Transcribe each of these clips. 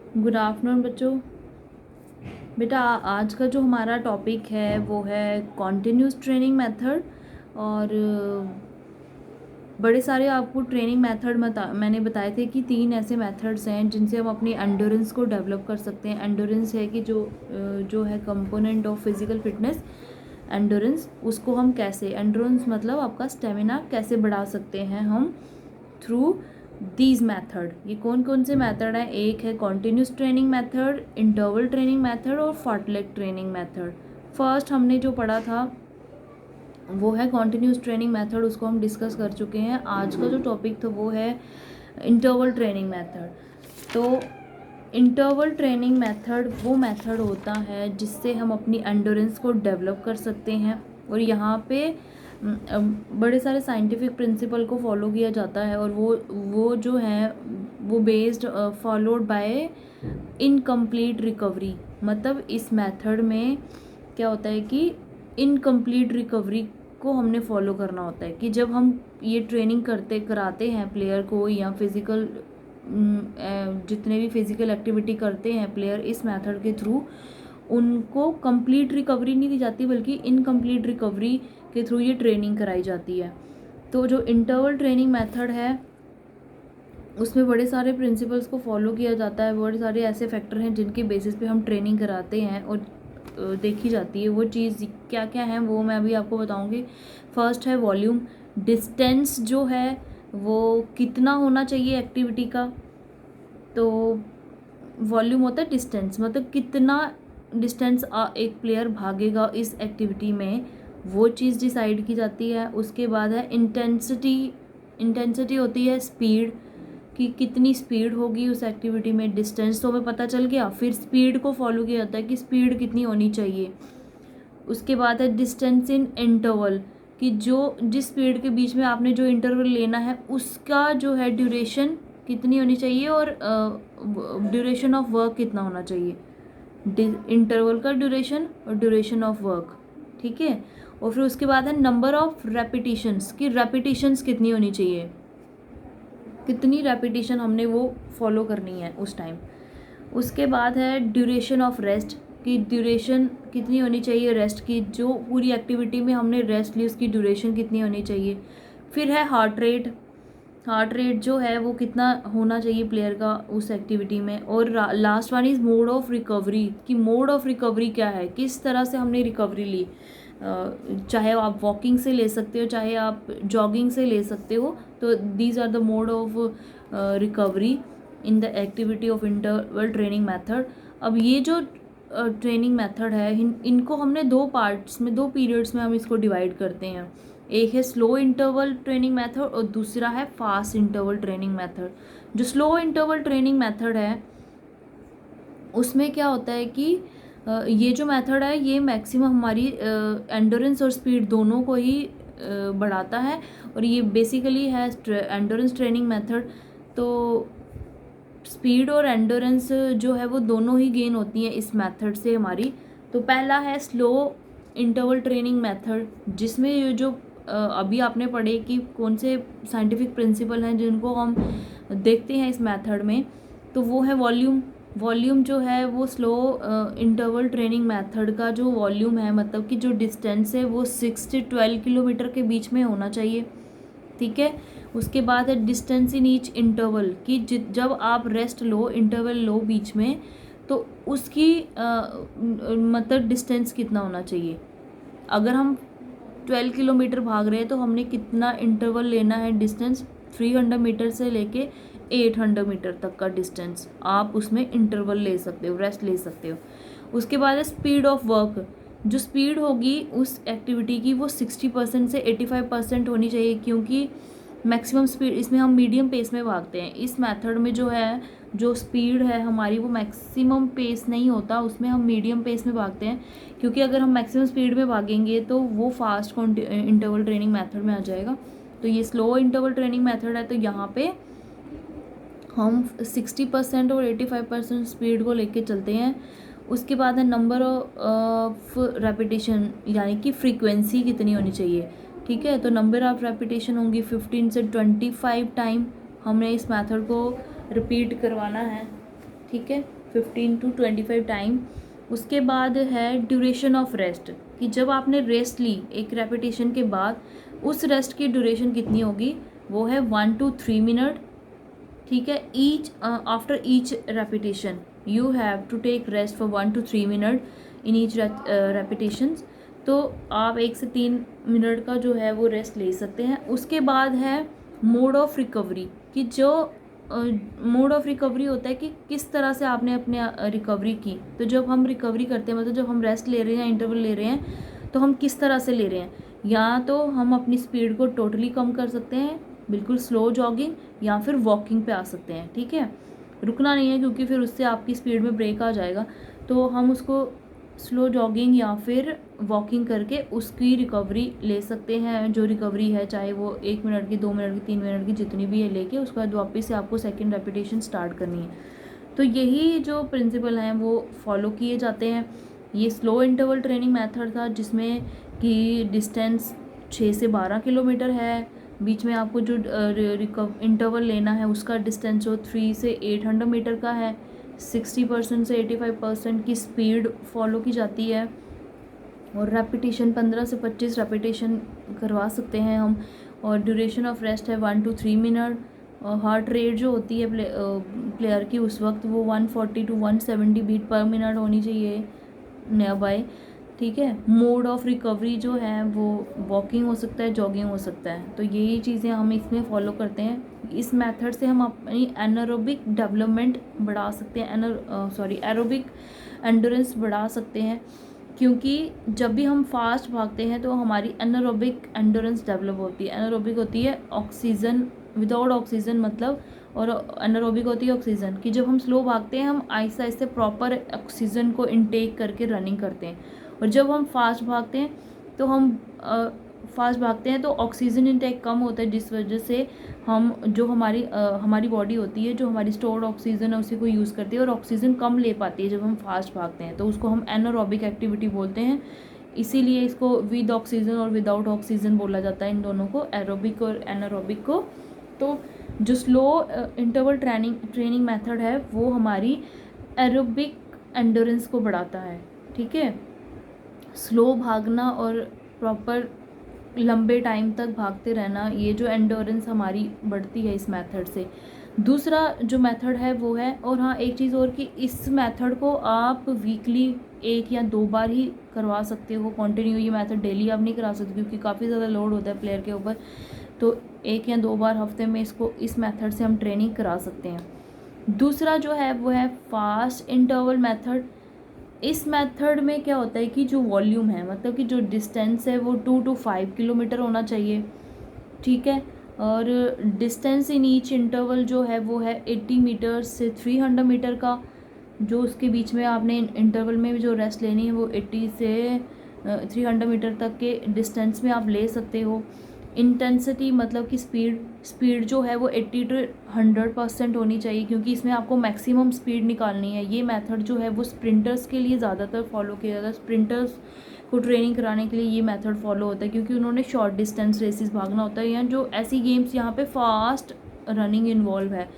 Good afternoon बच्चों। बेटा आज का जो हमारा टॉपिक है वो है कॉन्टिन्यूस ट्रेनिंग मेथड। और बड़े सारे आपको ट्रेनिंग मेथड मैंने बताए थे कि 3 ऐसे मेथड्स हैं जिनसे हम अपनी एंडोरेंस को डेवलप कर सकते हैं। एंडोरेंस है कि जो है component of physical fitness. Endurance उसको हम कैसे, एंडोरेंस मतलब आपका स्टेमिना कैसे बढ़ा सकते हैं हम थ्रू दीज मैथड। ये कौन कौन से मैथड हैं? एक है continuous training method, interval training method और फार्टलेग ट्रेनिंग मैथड। फर्स्ट हमने जो पढ़ा था वो है कॉन्टिन्यूस ट्रेनिंग मेथड, उसको हम डिस्कस कर चुके हैं। आज का जो टॉपिक था वो है इंटरवल ट्रेनिंग मेथड। तो इंटरवल ट्रेनिंग मेथड वो मेथड होता है जिससे हम अपनी एंडोरेंस को डेवलप कर सकते हैं। और यहाँ पे बड़े सारे साइंटिफिक प्रिंसिपल को फॉलो किया जाता है और वो जो है वो based followed by incomplete recovery. मतलब इस मेथड में क्या होता है कि इनकम्प्लीट रिकवरी को हमने फॉलो करना होता है कि जब हम ये ट्रेनिंग कराते हैं प्लेयर को या फिज़िकल जितने भी फिज़िकल एक्टिविटी करते हैं प्लेयर इस मेथड के थ्रू, उनको कंप्लीट रिकवरी नहीं दी जाती बल्कि इनकम्प्लीट रिकवरी के थ्रू ये ट्रेनिंग कराई जाती है। तो जो इंटरवल ट्रेनिंग मेथड है उसमें बड़े सारे प्रिंसिपल्स को फॉलो किया जाता है। बड़े सारे ऐसे फैक्टर हैं जिनके बेसिस पे हम ट्रेनिंग कराते हैं और देखी जाती है वो चीज़ क्या क्या है वो मैं अभी आपको बताऊंगी। फर्स्ट है वॉल्यूम। डिस्टेंस जो है वो कितना होना चाहिए एक्टिविटी का। तो वॉल्यूम होता है डिस्टेंस, मतलब कितना डिस्टेंस एक प्लेयर भागेगा इस एक्टिविटी में, वो चीज़ डिसाइड की जाती है। उसके बाद है इंटेंसिटी। इंटेंसिटी होती है स्पीड, कि कितनी स्पीड होगी उस एक्टिविटी में। डिस्टेंस तो हमें पता चल गया, फिर स्पीड को फॉलो किया जाता है कि स्पीड कितनी होनी चाहिए। उसके बाद है डिस्टेंस इन इंटरवल, कि जिस स्पीड के बीच में आपने जो इंटरवल लेना है उसका जो है ड्यूरेशन कितनी होनी चाहिए और ड्यूरेशन ऑफ वर्क कितना होना चाहिए। इंटरवल का ड्यूरेशन और ड्यूरेशन ऑफ वर्क, ठीक है। और फिर उसके बाद है नंबर ऑफ रेपिटिशंस, कि रेपिटिशंस कितनी होनी चाहिए, कितनी रेपिटेशन हमने वो फॉलो करनी है उस टाइम। उसके बाद है ड्यूरेशन ऑफ रेस्ट, की ड्यूरेशन कितनी होनी चाहिए रेस्ट की, जो पूरी एक्टिविटी में हमने रेस्ट ली उसकी ड्यूरेशन कितनी होनी चाहिए। फिर है हार्ट रेट। हार्ट रेट जो है वो कितना होना चाहिए प्लेयर का उस एक्टिविटी में। और last one is mode of recovery, कि मोड ऑफ रिकवरी क्या है, किस तरह से हमने रिकवरी ली। चाहे आप वॉकिंग से ले सकते हो, चाहे आप जॉगिंग से ले सकते हो। तो these are the mode of recovery in the activity of interval training method. अब ये जो ट्रेनिंग मेथड है इनको हमने 2 पार्ट्स में, 2 पीरियड्स में हम इसको डिवाइड करते हैं। एक है स्लो इंटरवल ट्रेनिंग मेथड और दूसरा है फास्ट इंटरवल ट्रेनिंग मेथड। जो स्लो इंटरवल ट्रेनिंग मेथड है उसमें क्या होता है कि ये जो मेथड है ये मैक्सिमम हमारी एंडोरेंस और स्पीड दोनों को ही बढ़ाता है। और ये बेसिकली है एंडोरेंस ट्रेनिंग मेथड। तो स्पीड और एंडोरेंस जो है वो दोनों ही गेन होती हैं इस मेथड से हमारी। तो पहला है स्लो इंटरवल ट्रेनिंग मेथड, जिसमें ये जो अभी आपने पढ़े कि कौन से साइंटिफिक प्रिंसिपल हैं जिनको हम देखते हैं इस मेथड में। तो वो है वॉल्यूम। वॉल्यूम जो है वो स्लो इंटरवल ट्रेनिंग मेथड का जो वॉल्यूम है, मतलब कि जो डिस्टेंस है वो 6 से 12 किलोमीटर के बीच में होना चाहिए, ठीक है। उसके बाद है डिस्टेंस इन ईच इंटरवल, कि जब आप रेस्ट लो, इंटरवल लो बीच में, तो उसकी मतलब डिस्टेंस कितना होना चाहिए। अगर हम 12 किलोमीटर भाग रहे हैं तो हमने कितना इंटरवल लेना है डिस्टेंस, 300 मीटर से लेके 800 मीटर तक का डिस्टेंस आप उसमें इंटरवल ले सकते हो, रेस्ट ले सकते हो। उसके बाद है स्पीड ऑफ वर्क। जो स्पीड होगी उस एक्टिविटी की वो 60% से 85% होनी चाहिए, क्योंकि मैक्सिमम स्पीड इसमें हम मीडियम पेस में भागते हैं। इस मेथड में जो है जो स्पीड है हमारी वो मैक्सिमम पेस नहीं होता, उसमें हम मीडियम पेस में भागते हैं। क्योंकि अगर हम मैक्सिमम स्पीड में भागेंगे तो वो फास्ट इंटरवल ट्रेनिंग मेथड में आ जाएगा। तो ये स्लो इंटरवल ट्रेनिंग मेथड है, तो यहाँ पे हम 60% और 85% स्पीड को लेके चलते हैं। उसके बाद है नंबर ऑफ रेपिटेशन, यानी कि फ्रीक्वेंसी कितनी होनी चाहिए, ठीक है। तो नंबर ऑफ रेपिटेशन होंगी 15 से 25 टाइम हमने इस मेथड को रिपीट करवाना है, ठीक है। 15 to 25 टाइम। उसके बाद है ड्यूरेशन ऑफ रेस्ट, कि जब आपने रेस्ट ली एक रेपिटेशन के बाद उस रेस्ट की ड्यूरेशन कितनी होगी, वो है 1 to 3 मिनट। ठीक है, each after each repetition you have to take rest for 1 to 3 minute in each repetitions. तो आप 1 से 3 मिनट का जो है वो रेस्ट ले सकते हैं। उसके बाद है मोड ऑफ रिकवरी, कि जो मोड ऑफ रिकवरी होता है कि किस तरह से आपने अपने रिकवरी की। तो जब हम रिकवरी करते हैं, मतलब जब हम रेस्ट ले रहे हैं, इंटरवल ले रहे हैं, तो हम किस तरह से ले रहे हैं। या तो हम अपनी स्पीड को टोटली कम कर सकते हैं, बिल्कुल स्लो जॉगिंग, या फिर वॉकिंग पे आ सकते हैं। ठीक है, रुकना नहीं है क्योंकि फिर उससे आपकी स्पीड में ब्रेक आ जाएगा। तो हम उसको स्लो जॉगिंग या फिर वॉकिंग करके उसकी रिकवरी ले सकते हैं। जो रिकवरी है, चाहे वो 1 मिनट की, 2 मिनट की, 3 मिनट की, जितनी भी है, लेके उसके बाद वापस से आपको सेकंड रेपिटेशन स्टार्ट करनी है। तो यही जो प्रिंसिपल हैं वो फॉलो किए जाते हैं। ये स्लो इंटरवल ट्रेनिंग मेथड था, जिसमें कि डिस्टेंस 6 से 12 किलोमीटर है। बीच में आपको जो इंटरवल लेना है उसका डिस्टेंस जो 3 से 800 मीटर का है। 60% से 85% की स्पीड फॉलो की जाती है। और रेपिटेशन 15 से 25 रेपिटेशन करवा सकते हैं हम। और ड्यूरेशन ऑफ रेस्ट है 1 to 3 मिनट। और हार्ट रेट जो होती है प्लेयर की उस वक्त वो 140 to 170 बीट पर मिनट होनी चाहिए नियर बाय। ठीक है, मोड ऑफ रिकवरी जो है वो वॉकिंग हो सकता है, जॉगिंग हो सकता है। तो यही चीज़ें हम इसमें फॉलो करते हैं। इस मेथड से हम अपनी एनारोबिक डेवलपमेंट बढ़ा सकते हैं, एरोबिक एंडोरेंस बढ़ा सकते हैं। क्योंकि जब भी हम फास्ट भागते हैं तो हमारी एनारोबिक एंडोरेंस डेवलप होती है। एनारोबिक होती है ऑक्सीजन, विदाउट ऑक्सीजन मतलब, और एनारोबिक होती है ऑक्सीजन, कि जब हम स्लो भागते हैं हम आहिस्ते आहिस्ते प्रॉपर ऑक्सीजन को इनटेक करके रनिंग करते हैं। और जब हम फास्ट भागते हैं तो ऑक्सीजन इनटेक कम होता है, जिस वजह से हम जो हमारी बॉडी होती है, जो हमारी स्टोर्ड ऑक्सीजन है उसी को यूज़ करती है और ऑक्सीजन कम ले पाती है जब हम फास्ट भागते हैं। तो उसको हम एनारोबिक एक्टिविटी बोलते हैं। इसीलिए इसको विद ऑक्सीजन और विदाउट ऑक्सीजन बोला जाता है, इन दोनों को, एरोबिक और एनारोबिक को। तो जो स्लो इंटरवल ट्रेनिंग मेथड है वो हमारी एरोबिक एंडोरेंस को बढ़ाता है। ठीक है, स्लो भागना और प्रॉपर लंबे टाइम तक भागते रहना, ये जो एंडोरेंस हमारी बढ़ती है इस मेथड से। दूसरा जो मेथड है वो है, और हाँ एक चीज़ और, कि इस मेथड को आप वीकली 1 या 2 बार ही करवा सकते हो कंटिन्यू। ये मेथड डेली आप नहीं करा सकते क्योंकि काफ़ी ज़्यादा लोड होता है प्लेयर के ऊपर। तो 1 या 2 बार हफ्ते में इस मेथड से हम ट्रेनिंग करा सकते हैं। दूसरा जो है वो है फास्ट इंटरवल मेथड। इस मेथड में क्या होता है कि जो वॉल्यूम है, मतलब कि जो डिस्टेंस है वो 2 to 5 किलोमीटर होना चाहिए। ठीक है, और डिस्टेंस इन ईच इंटरवल जो है वो है 80 मीटर से 300 मीटर का। जो उसके बीच में आपने इंटरवल में जो रेस्ट लेनी है वो 80 से 300 मीटर तक के डिस्टेंस में आप ले सकते हो। इंटेंसिटी मतलब कि स्पीड जो है वो 80 to 100% होनी चाहिए, क्योंकि इसमें आपको मैक्सिमम स्पीड निकालनी है। ये मेथड जो है वो स्प्रिंटर्स के लिए ज़्यादातर फॉलो किया जाता है। स्प्रिंटर्स को ट्रेनिंग कराने के लिए ये मेथड फॉलो होता है, क्योंकि उन्होंने शॉर्ट डिस्टेंस रेसेस भागना होता है, या जो ऐसी गेम्स यहाँ पे फास्ट रनिंग इन्वॉल्व है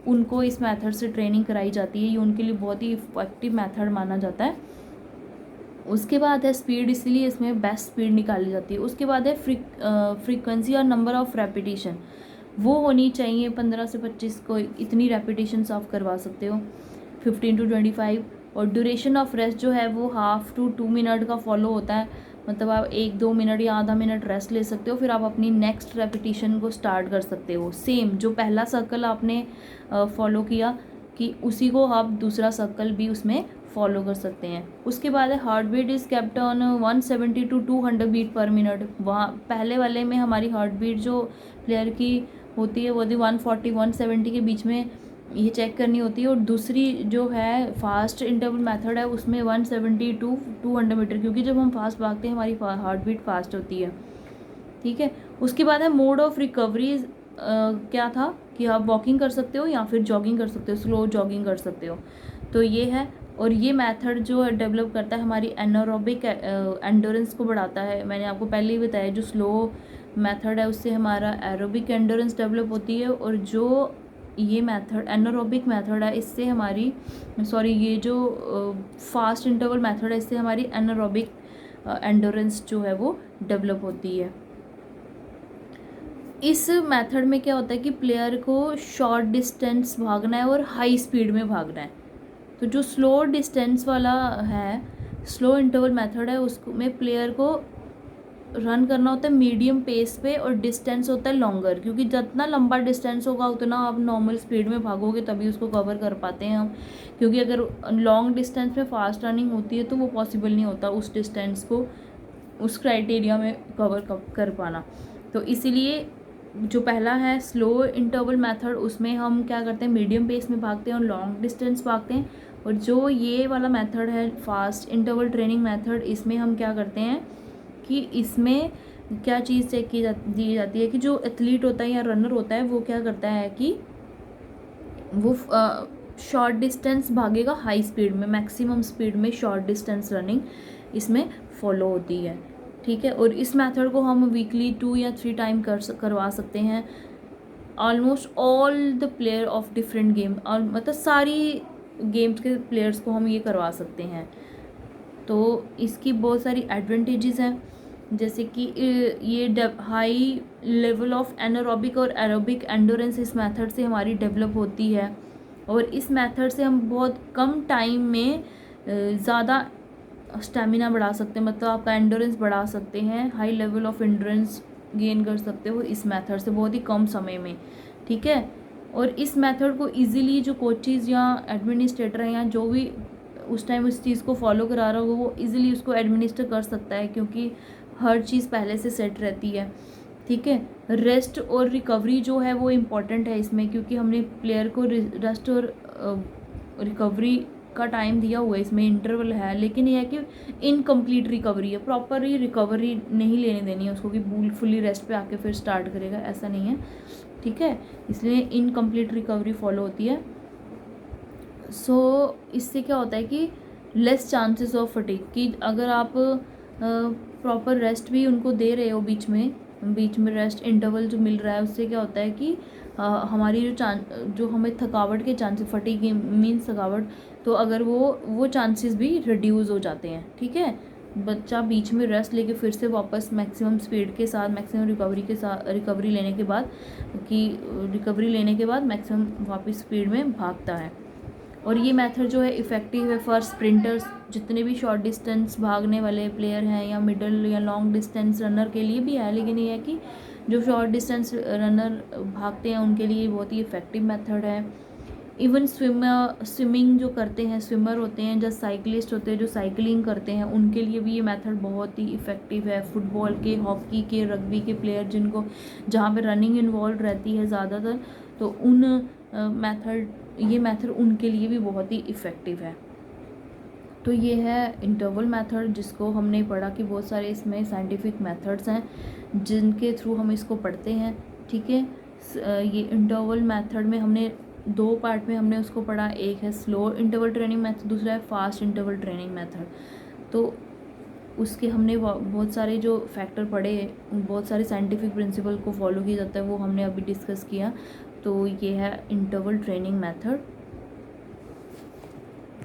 उनको इस मेथड से ट्रेनिंग कराई जाती है। ये उनके लिए बहुत ही इफेक्टिव मेथड माना जाता है। उसके बाद है स्पीड, इसलिए इसमें बेस्ट स्पीड निकाली जाती है। उसके बाद है फ्रीक्वेंसी और नंबर ऑफ रेपिटेशन, वो होनी चाहिए 15 से 25 को, इतनी रेपिटेशंस आप करवा सकते हो, 15 to 25। और ड्यूरेशन ऑफ रेस्ट जो है वो 1/2 to 2 मिनट का फॉलो होता है, मतलब आप 1-2 मिनट या आधा मिनट रेस्ट ले सकते हो, फिर आप अपनी नेक्स्ट रेपिटेशन को स्टार्ट कर सकते हो। सेम जो पहला सर्कल आपने फॉलो किया कि उसी को आप दूसरा सर्कल भी उसमें फॉलो कर सकते हैं। उसके बाद है heart beat is kept on 170 to 200 beat per minute. वहाँ पहले वाले में हमारी हार्ट बीट जो प्लेयर की होती है वो 140-170 के बीच में ये चेक करनी होती है। और दूसरी जो है फास्ट इंटरवल मेथड है उसमें 170 to 200 मीटर, क्योंकि जब हम फास्ट भागते हैं हमारी हार्ट बीट फास्ट होती है। ठीक है, उसके बाद है मोड ऑफ रिकवरी। क्या था कि आप वॉकिंग कर सकते हो या फिर जॉगिंग कर सकते हो, स्लो जॉगिंग कर सकते हो। तो ये है, और ये मेथड जो है डेवलप करता है हमारी एनारोबिक एंडोरेंस को बढ़ाता है। मैंने आपको पहले ही बताया जो स्लो मेथड है उससे हमारा एरोबिक एंडोरेंस डेवलप होती है, और जो ये मेथड एनारोबिक मेथड है, इससे हमारी ये जो फास्ट इंटरवल मेथड है, इससे हमारी एनारोबिक एंडोरेंस जो है वो डेवलप होती है। इस मेथड में क्या होता है कि प्लेयर को शॉर्ट डिस्टेंस भागना है और हाई स्पीड में भागना है। तो जो स्लो डिस्टेंस वाला है, स्लो इंटरवल मेथड है, उसको में प्लेयर को रन करना होता है मीडियम पेस पे और डिस्टेंस होता है लॉन्गर, क्योंकि जितना लंबा डिस्टेंस होगा उतना आप नॉर्मल स्पीड में भागोगे तभी उसको कवर कर पाते हैं हम, क्योंकि अगर लॉन्ग डिस्टेंस में फास्ट रनिंग होती है तो वो पॉसिबल नहीं होता उस डिस्टेंस को उस क्राइटेरिया में कवर कर पाना। तो इसीलिए जो पहला है स्लो इंटरवल मेथड, उसमें हम क्या करते हैं, मीडियम पेस में भागते हैं और लॉन्ग डिस्टेंस भागते हैं। और जो ये वाला मेथड है फास्ट इंटरवल ट्रेनिंग मेथड, इसमें हम क्या करते हैं कि इसमें क्या चीज़ चेक दी जाती है कि जो एथलीट होता है या रनर होता है वो क्या करता है कि वो शॉर्ट डिस्टेंस भागेगा हाई स्पीड में, मैक्सिमम स्पीड में शॉर्ट डिस्टेंस रनिंग इसमें फॉलो होती है। ठीक है, और इस मेथड को हम वीकली 2 या 3 टाइम करवा सकते हैं almost all the player of different game, और मतलब सारी गेम्स के प्लेयर्स को हम ये करवा सकते हैं। तो इसकी बहुत सारी एडवांटेजेस हैं, जैसे कि ये हाई लेवल ऑफ एनारोबिक और एरोबिक एंडोरेंस इस मेथड से हमारी डेवलप होती है, और इस मेथड से हम बहुत कम टाइम में ज़्यादा स्टेमिना बढ़ा सकते हैं, मतलब आपका एंडोरेंस बढ़ा सकते हैं, high level of endurance gain कर सकते हो इस मेथड से बहुत ही कम समय में। ठीक है, और इस मेथड को इजीली जो कोचेज़ या एडमिनिस्ट्रेटर हैं या जो भी उस टाइम उस चीज़ को फॉलो करा रहा होगा वो इजीली उसको एडमिनिस्टर कर सकता है, क्योंकि हर चीज़ पहले से सेट रहती है। ठीक है, रेस्ट और रिकवरी जो है वो इम्पॉर्टेंट है इसमें, क्योंकि हमने प्लेयर को रेस्ट और रिकवरी का टाइम दिया हुआ है, इसमें इंटरवल है, लेकिन यह है कि इनकम्प्लीट रिकवरी है, प्रॉपरली रिकवरी नहीं लेने देनी है उसको कि फुली रेस्ट पे आके फिर स्टार्ट करेगा, ऐसा नहीं है। ठीक है, इसलिए इनकम्प्लीट रिकवरी फॉलो होती है। इससे क्या होता है कि लेस चांसेस ऑफ फटीग, कि अगर आप प्रॉपर रेस्ट भी उनको दे रहे हो, बीच में रेस्ट इंटरवल जो मिल रहा है, उससे क्या होता है कि हमारी जो हमें थकावट के चांसेस, फटीग मीन्स थकावट, तो अगर वो चांसेस भी रिड्यूस हो जाते हैं। ठीक है, बच्चा बीच में रेस्ट लेके फिर से वापस मैक्सिमम स्पीड के साथ, मैक्सिमम रिकवरी लेने के बाद मैक्सिमम वापस स्पीड में भागता है। और ये मेथड जो है इफ़ेक्टिव है फॉर स्प्रिंटर्स, जितने भी शॉर्ट डिस्टेंस भागने वाले प्लेयर हैं, या मिडल या लॉन्ग डिस्टेंस रनर के लिए भी है, लेकिन ये है कि जो शॉर्ट डिस्टेंस रनर भागते हैं उनके लिए बहुत ही इफ़ेक्टिव मेथड है। इवन स्विमिंग जो करते हैं, स्विमर होते हैं, जो साइकिलिस्ट होते हैं, जो साइकिलिंग करते हैं, उनके लिए भी ये मेथड बहुत ही इफ़ेक्टिव है। फुटबॉल के, हॉकी के, रग्बी के प्लेयर जिनको जहाँ पे रनिंग इन्वॉल्व रहती है ज़्यादातर, तो ये मेथड उनके लिए भी बहुत ही इफ़ेक्टिव है। तो ये है इंटरवल मेथड, जिसको हमने पढ़ा कि बहुत सारे इसमें साइंटिफिक मेथड्स हैं जिनके थ्रू हम इसको पढ़ते हैं। ठीक है, ये इंटरवल मेथड में हमने 2 पार्ट में हमने उसको पढ़ा, एक है स्लो इंटरवल ट्रेनिंग मेथड, दूसरा है फास्ट इंटरवल ट्रेनिंग मेथड। तो उसके हमने बहुत सारे जो फैक्टर पढ़े, बहुत सारे साइंटिफिक प्रिंसिपल को फॉलो किया जाता है, वो हमने अभी डिस्कस किया। तो ये है इंटरवल ट्रेनिंग मेथड।